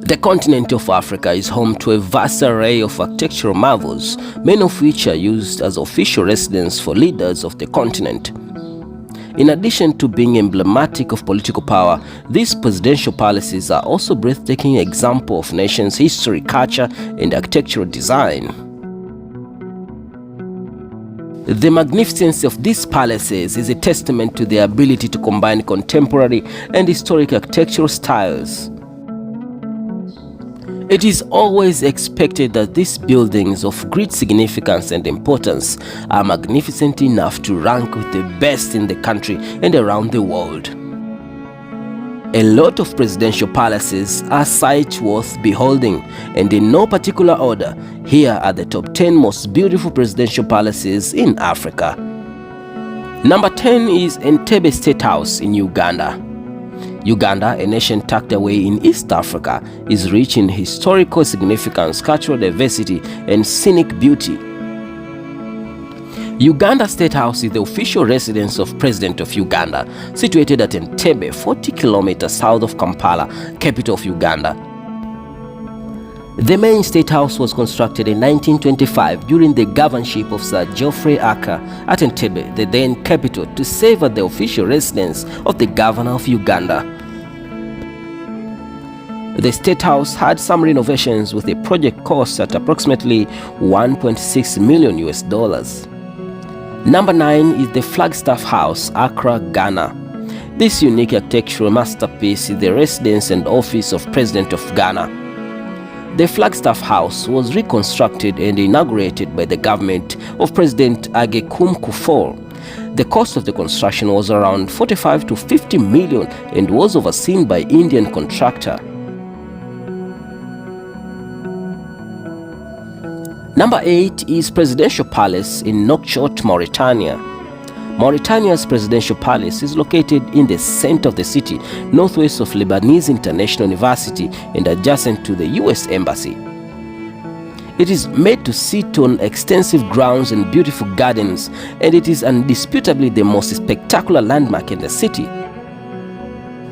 The continent of Africa is home to a vast array of architectural marvels, many of which are used as official residence for leaders of the continent. In addition to being emblematic of political power, these presidential palaces are also breathtaking example of nation's history, culture, and architectural design. The magnificence of these palaces is a testament to their ability to combine contemporary and historic architectural styles. It is always expected that these buildings of great significance and importance are magnificent enough to rank with the best in the country and around the world. A lot of presidential palaces are sights worth beholding, and in no particular order, here are the top 10 most beautiful presidential palaces in Africa. Number 10 is Entebbe State House in Uganda. Uganda, a nation tucked away in East Africa, is rich in historical significance, cultural diversity, and scenic beauty. Uganda State House is the official residence of President of Uganda, situated at Entebbe, 40 kilometers south of Kampala, capital of Uganda. The main State House was constructed in 1925 during the governorship of Sir Geoffrey Acker at Entebbe, the then capital, to serve as the official residence of the governor of Uganda. The State House had some renovations with a project cost at approximately $1.6 million. Number 9 is the Flagstaff House, Accra, Ghana. This unique architectural masterpiece is the residence and office of President of Ghana. The Flagstaff House was reconstructed and inaugurated by the government of President Agyekum Kufuor. The cost of the construction was around 45 to 50 million and was overseen by Indian contractor. Number 8 is Presidential Palace in Nouakchott, Mauritania. Mauritania's Presidential Palace is located in the center of the city, northwest of Lebanese International University and adjacent to the US Embassy. It is made to sit on extensive grounds and beautiful gardens, and it is indisputably the most spectacular landmark in the city.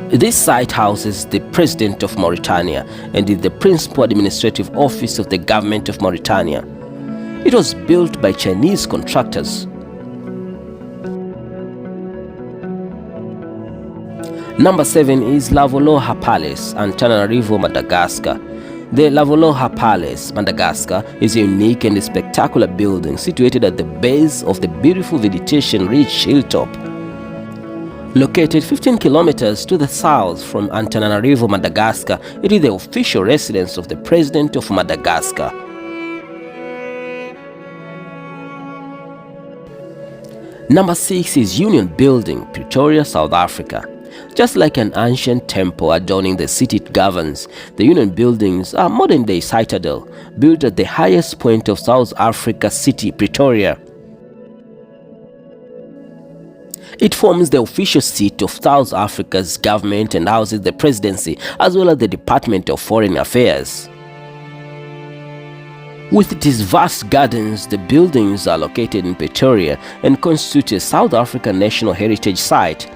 This site houses the President of Mauritania and is the principal administrative office of the government of Mauritania. It was built by Chinese contractors. Number 7 is Lavaloha Palace, Antananarivo, Madagascar. The Lavaloha Palace, Madagascar, is a unique and spectacular building situated at the base of the beautiful vegetation-rich hilltop. Located 15 kilometers to the south from Antananarivo, Madagascar, it is the official residence of the President of Madagascar. Number 6 is Union Building, Pretoria, South Africa. Just like an ancient temple adorning the city it governs, the Union Buildings are modern-day citadel, built at the highest point of South Africa's city, Pretoria. It forms the official seat of South Africa's government and houses the presidency as well as the Department of Foreign Affairs. With its vast gardens, the buildings are located in Pretoria and constitute a South African National Heritage Site.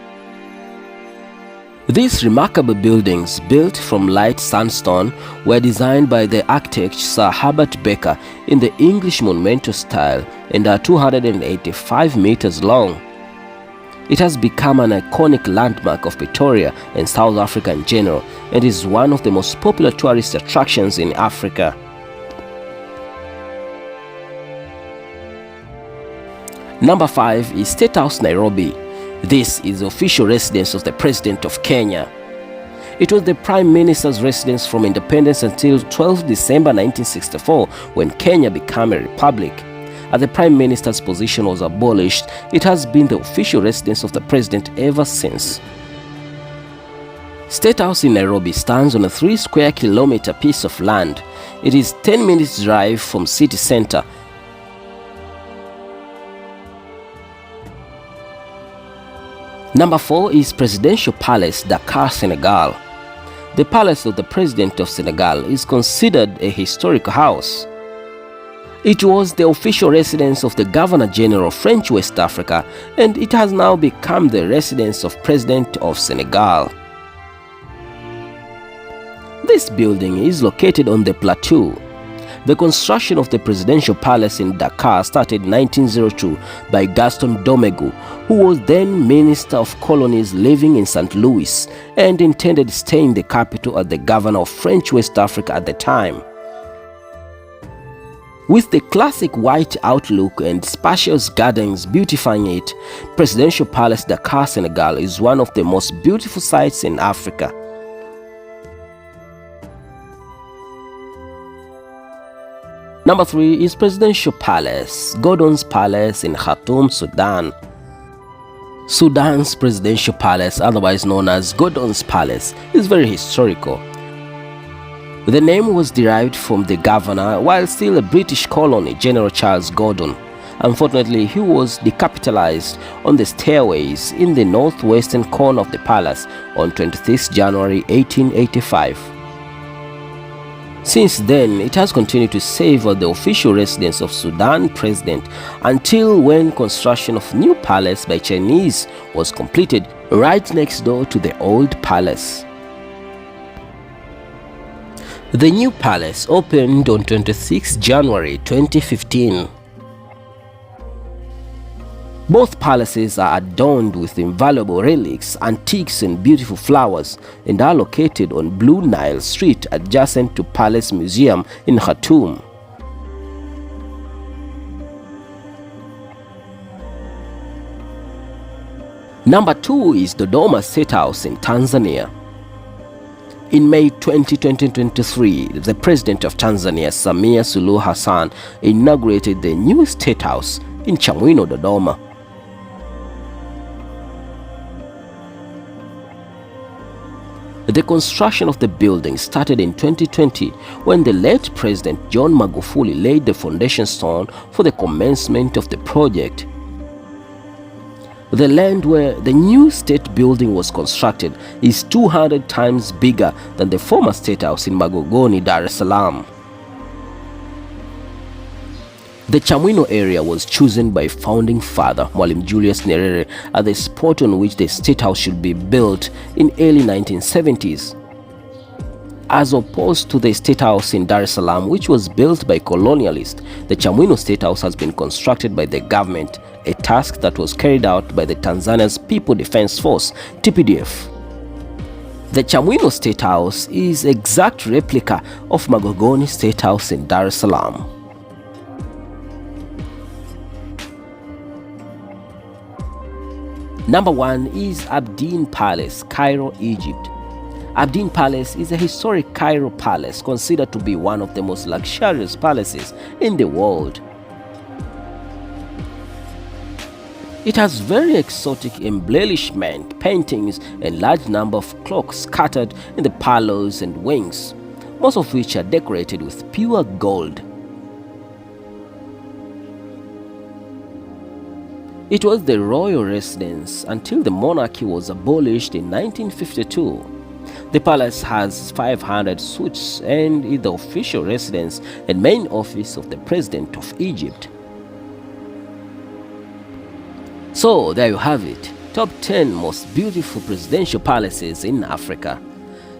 These remarkable buildings, built from light sandstone, were designed by the architect Sir Herbert Baker in the English monumental style and are 285 meters long. It has become an iconic landmark of Pretoria and South Africa in general and is one of the most popular tourist attractions in Africa. Number 5 is State House, Nairobi. This is the official residence of the President of Kenya. It was the Prime Minister's residence from independence until 12 December 1964 when Kenya became a republic. As the Prime Minister's position was abolished, it has been the official residence of the President ever since. State House in Nairobi stands on a 3 square kilometer piece of land. It is 10 minutes drive from city center. Number 4 is Presidential Palace, Dakar, Senegal. The palace of the President of Senegal is considered a historic house. It was the official residence of the Governor General of French West Africa, and it has now become the residence of President of Senegal. This building is located on the plateau. The construction of the presidential palace in Dakar started in 1902 by Gaston Domegu, who was then Minister of Colonies living in St. Louis and intended staying the capital as the governor of French West Africa at the time. With the classic white outlook and spacious gardens beautifying it, Presidential Palace Dakar, Senegal is one of the most beautiful sights in Africa. Number 3 is Presidential Palace, Gordon's Palace in Khartoum, Sudan. Sudan's Presidential Palace, otherwise known as Gordon's Palace, is very historical. The name was derived from the governor while still a British colony, General Charles Gordon. Unfortunately, he was decapitalized on the stairways in the northwestern corner of the palace on 26 January 1885. Since then, it has continued to serve as the official residence of Sudan president until when construction of new palace by Chinese was completed right next door to the old palace. The new palace opened on 26 January 2015. Both palaces are adorned with invaluable relics, antiques and beautiful flowers and are located on Blue Nile Street adjacent to Palace Museum in Khartoum. Number 2 is Dodoma State House in Tanzania. In May 2023, the President of Tanzania, Samia Suluhu Hassan, inaugurated the new State House in Chamwino, Dodoma. The construction of the building started in 2020 when the late President John Magufuli laid the foundation stone for the commencement of the project. The land where the new state building was constructed is 200 times bigger than the former State House in Magogoni, Dar es Salaam. The Chamwino area was chosen by founding father Mwalimu Julius Nyerere as the spot on which the State House should be built in early 1970s. As opposed to the State House in Dar es Salaam, which was built by colonialists, the Chamwino State House has been constructed by the government, a task that was carried out by the Tanzania's People Defense Force, TPDF. The Chamwino State House is an exact replica of Magogoni State House in Dar es Salaam. Number 1 is Abdeen Palace, Cairo, Egypt. Abdeen Palace is a historic Cairo palace considered to be one of the most luxurious palaces in the world. It has very exotic embellishment, paintings, and large number of clocks scattered in the palace and wings, most of which are decorated with pure gold. It was the royal residence until the monarchy was abolished in 1952. The palace has 500 suites and is the official residence and main office of the President of Egypt. So there you have it, top 10 most beautiful presidential palaces in Africa.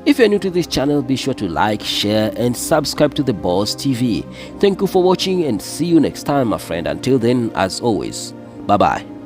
If you're new to this channel, be sure to like, share and subscribe to the Boss TV. Thank you for watching and see you next time, my friend. Until then, as always, bye-bye.